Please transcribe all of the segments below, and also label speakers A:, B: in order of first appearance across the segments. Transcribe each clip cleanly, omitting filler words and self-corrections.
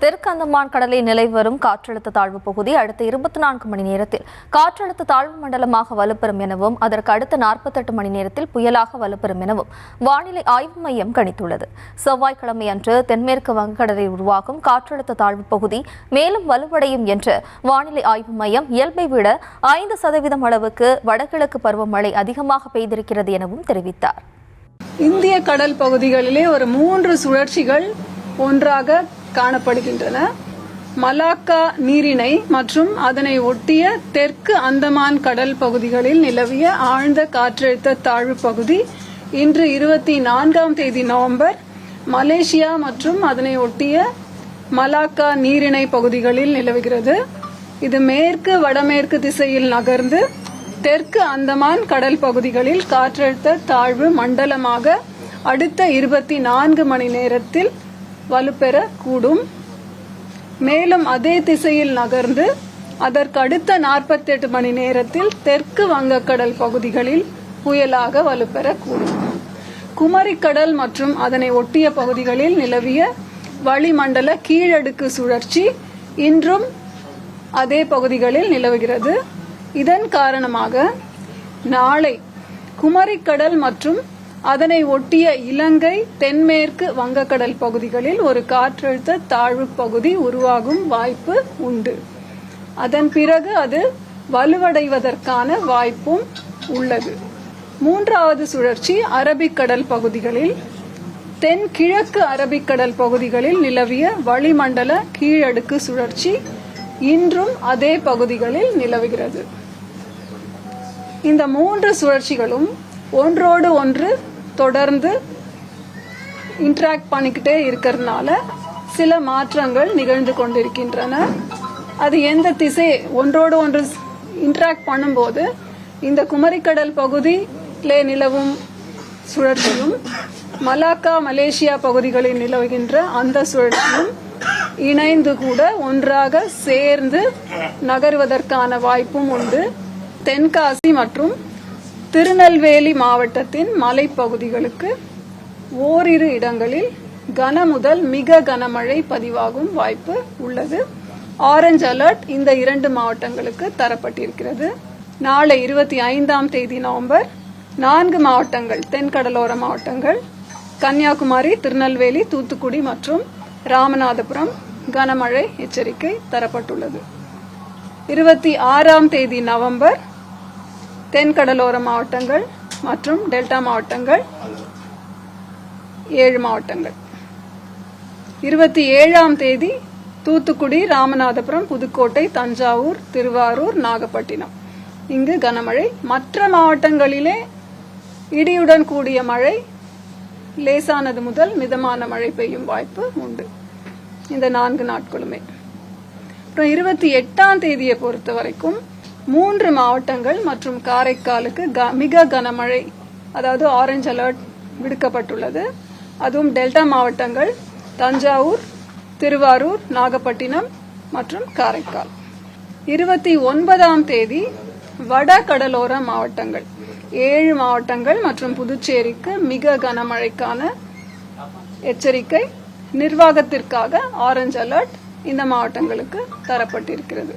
A: தெற்கு அந்தமான் கடலில் நிலை வரும் காற்றழுத்த தாழ்வு பகுதி அடுத்த 24 மணி நேரத்தில் காற்றழுத்த தாழ்வு மண்டலமாக வலுப்பெறும் எனவும் அதற்கு அடுத்த 48 மணி நேரத்தில் புயலாக வலுப்பெறும் எனவும் வானிலை ஆய்வு மையம் கணித்துள்ளது. செவ்வாய்க்கிழமை அன்று தென்மேற்கு வங்கக்கடலில் உருவாகும் காற்றழுத்த தாழ்வு பகுதி மேலும் வலுவடையும் என்று வானிலை ஆய்வு மையம் இயல்பை விட 5% அளவுக்கு வடகிழக்கு பருவமழை அதிகமாக பெய்திருக்கிறது எனவும் தெரிவித்தார்.
B: இந்திய கடல் பகுதிகளிலே ஒரு 3 சுழற்சிகள் ஒன்றாக காணப்படுகின்றன. மலாக்கா நீரிணை மற்றும் அதனை ஒட்டிய தெற்கு அந்தமான் கடல் பகுதிகளில் நிலவிய ஆழ்ந்த காற்றழுத்த தாழ்வு பகுதி இன்று 24ஆம் தேதி நவம்பர் மலேசியா மற்றும் அதனை ஒட்டிய மலாக்கா நீரிணை பகுதிகளில் நிலவுகிறது. இது மேற்கு வடமேற்கு திசையில் நகர்ந்து தெற்கு அந்தமான் கடல் பகுதிகளில் காற்றழுத்த தாழ்வு மண்டலமாக அடுத்த 24 மணி நேரத்தில் வலுப்பெறக்கூடும். மேலும் அதே திசையில் நகர்ந்து அதற்கு அடுத்த 48 மணி நேரத்தில் தெற்கு வங்கக்கடல் பகுதிகளில் புயலாக வலுப்பெறக்கூடும். குமரிக்கடல் மற்றும் அதனை ஒட்டிய பகுதிகளில் நிலவிய வளிமண்டல கீழடுக்கு சுழற்சி இன்றும் அதே பகுதிகளில் நிலவுகிறது. இதன் காரணமாக நாளை குமரிக்கடல் மற்றும் அதனை ஒட்டிய இலங்கை தென்மேற்கு வங்கக்கடல் பகுதிகளில் ஒரு காற்றழுத்த தாழ்வு பகுதி உருவாகும் வாய்ப்பு உண்டு. அதன் பிறகு அது வலுவடைவதற்கான வாய்ப்பும் உள்ளது. 3வது சுழற்சி அரபிக்கடல் பகுதிகளில் தென்கிழக்கு அரபிக்கடல் பகுதிகளில் நிலவிய வளிமண்டல கீழடுக்கு சுழற்சி இன்றும் அதே பகுதிகளில் நிலவுகிறது. இந்த 3 சுழற்சிகளும் ஒன்றோடு ஒன்று தொடர்ந்து இன்டராக்ட் பண்ணிக்கிட்டே இருக்கிறதுனால சில மாற்றங்கள் நிகழ்ந்து கொண்டிருக்கின்றன. அது எந்த திசை ஒன்றோடு ஒன்று இன்டராக்ட் பண்ணும்போது இந்த குமரிக்கடல் பகுதியிலே நிலவும் சுழற்சியும் மலாக்கா மலேசியா பகுதிகளில் நிலவுகின்ற அந்த சுழற்சியும் இணைந்து கூட ஒன்றாக சேர்ந்து நகர்வதற்கான வாய்ப்பும் உண்டு. தென்காசி மற்றும் திருநெல்வேலி மாவட்டத்தின் மலைப்பகுதிகளுக்கு ஓரிரு இடங்களில் கன முதல் மிக கனமழை பதிவாகும் வாய்ப்பு உள்ளது. ஆரஞ்சு அலர்ட் இந்த 2 மாவட்டங்களுக்கு தரப்பட்டிருக்கிறது. நாளை 25ஆம் தேதி நவம்பர் 4 மாவட்டங்கள் தென்கடலோர மாவட்டங்கள் கன்னியாகுமரி, திருநெல்வேலி, தூத்துக்குடி மற்றும் ராமநாதபுரம் கனமழை எச்சரிக்கை தரப்பட்டுள்ளது. 26ஆம் தேதி நவம்பர் தென்கடலோர மாவட்டங்கள் மற்றும் டெல்டா மாவட்டங்கள் 7 மாவட்டங்கள். 27ஆம் தேதி தூத்துக்குடி, ராமநாதபுரம், புதுக்கோட்டை, தஞ்சாவூர், திருவாரூர், நாகப்பட்டினம் இங்கு கனமழை. மற்ற மாவட்டங்களிலே இடியுடன் கூடிய மழை, லேசானது முதல் மிதமான மழை பெய்யும் வாய்ப்பு உண்டு இந்த 4 நாட்களுமே. அப்புறம் 28ஆம் தேதியை பொறுத்த வரைக்கும் 3 மாவட்டங்கள் மற்றும் காரைக்காலுக்கு மிக கனமழை, அதாவது ஆரஞ்சு அலர்ட் விடுக்கப்பட்டுள்ளது. அதுவும் டெல்டா மாவட்டங்கள் தஞ்சாவூர், திருவாரூர், நாகப்பட்டினம் மற்றும் காரைக்கால். 29ஆம் தேதி வட கடலோர மாவட்டங்கள் 7 மாவட்டங்கள் மற்றும் புதுச்சேரிக்கு மிக கனமழைக்கான எச்சரிக்கை நிர்வாகத்திற்காக ஆரஞ்சு அலர்ட் இந்த மாவட்டங்களுக்கு தரப்பட்டிருக்கிறது.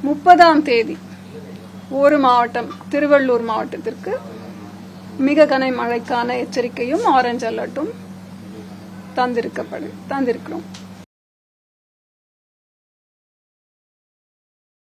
B: 30ஆம் தேதி ஒரு மாவட்டம் திருவள்ளூர் மாவட்டத்திற்கு மிக கனமழைக்கான எச்சரிக்கையும் ஆரஞ்சு அலர்ட்டும் தந்திருக்கிறோம்.